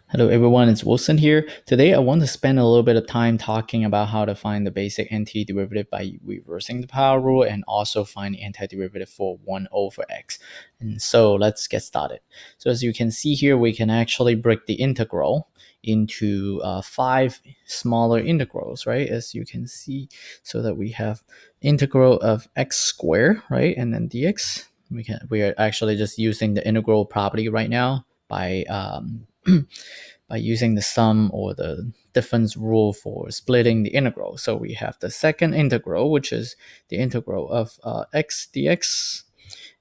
Hello everyone, it's Wilson here. Today I want to spend a little bit of time talking about how to find the basic antiderivative by reversing the power rule and also find the antiderivative for 1 over x. And so let's get started. So as you can see here, we can actually break the integral into 5 smaller integrals, right? As you can see, so that we have integral of x squared, right? And then dx. We are actually just using the integral property right now by by using the sum or the difference rule for splitting the integral. So we have the second integral, which is the integral of x dx.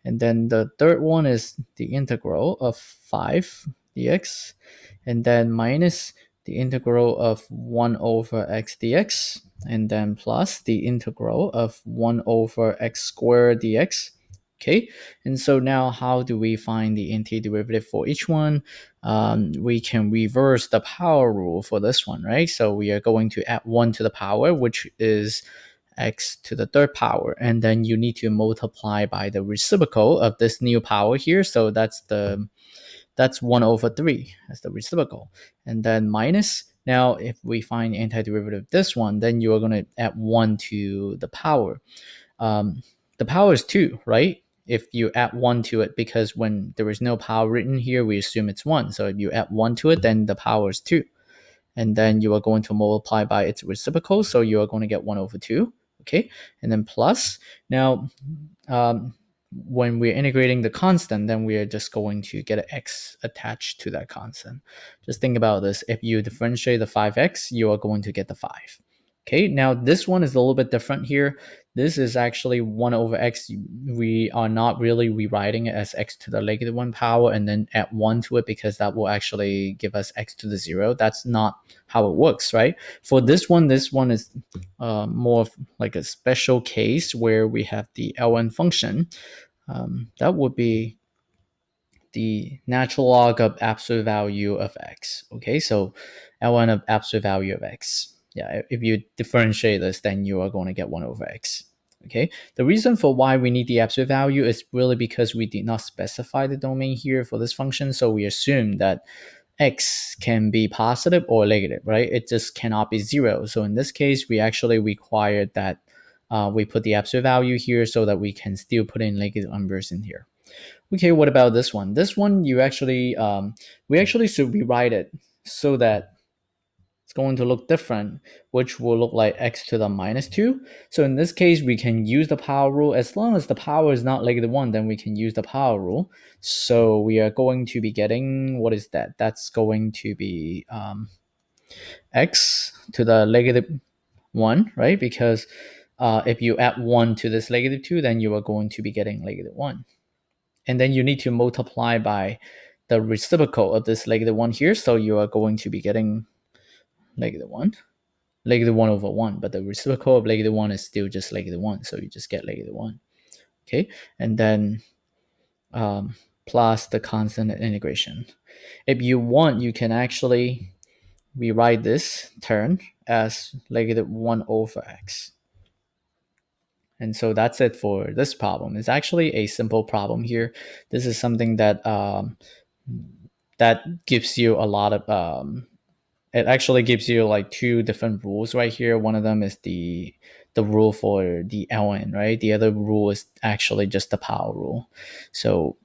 And then the third one is the integral of 5 dx. And then minus the integral of 1 over x dx. And then plus the integral of 1 over x squared dx. Okay, and so now how do we find the antiderivative for each one? We can reverse the power rule for this one, right? So we are going to add 1 to the power, which is x to the third power, and then you need to multiply by the reciprocal of this new power here. So that's 1 over 3 as the reciprocal, and then minus. Now if we find the antiderivative of this one, then you are going to add 1 to the power. The power is 2, right? If you add 1 to it, because when there is no power written here, we assume it's 1. So if you add 1 to it, then the power is 2. And then you are going to multiply by its reciprocal, so you are going to get 1 over 2. Okay, and then plus. Now, when we're integrating the constant, then we are just going to get an x attached to that constant. Just think about this. If you differentiate the 5x, you are going to get the 5. Okay, now this one is a little bit different here. This is actually 1 over x. We are not really rewriting it as x to the negative 1 power and then add 1 to it, because that will actually give us x to the 0. That's not how it works, right? For this one is more of like a special case where we have the ln function. That would be the natural log of absolute value of x. Okay, so ln of absolute value of x. Yeah, if you differentiate this, then you are going to get 1 over x. Okay, the reason for why we need the absolute value is really because we did not specify the domain here for this function. So we assume that x can be positive or negative, right? It just cannot be 0. So in this case, we actually require that we put the absolute value here so that we can still put in negative numbers in here. Okay, what about this one? This one, we actually should rewrite it so that it's going to look different, which will look like x to the minus 2. So in this case, we can use the power rule. As long as the power is not negative 1, then we can use the power rule. So we are going to be getting, what is that? That's going to be x to the negative 1, right? Because if you add 1 to this negative 2, then you are going to be getting negative 1. And then you need to multiply by the reciprocal of this negative 1 here. So you are going to be getting negative 1 over 1, but the reciprocal of negative 1 is still just negative 1, so you just get negative 1. Okay, and then plus the constant integration. If you want, you can actually rewrite this term as negative 1 over x. And so that's it for this problem. It's actually a simple problem here. This is something that that gives you a lot of it actually gives you like 2 different rules right here. One of them is the rule for the ln, right? The other rule is actually just the power rule. So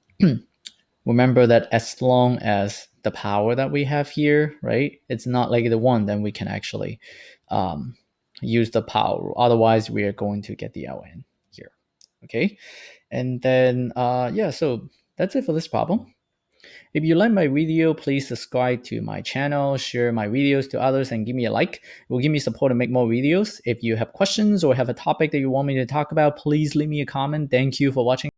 remember that as long as the power that we have here, right, it's not like the 1, then we can actually use the power rule. Otherwise, we are going to get the ln here. Okay, and then yeah, so that's it for this problem. If you like my video, please subscribe to my channel, share my videos to others, and give me a like. It will give me support to make more videos. If you have questions or have a topic that you want me to talk about, please leave me a comment. Thank you for watching.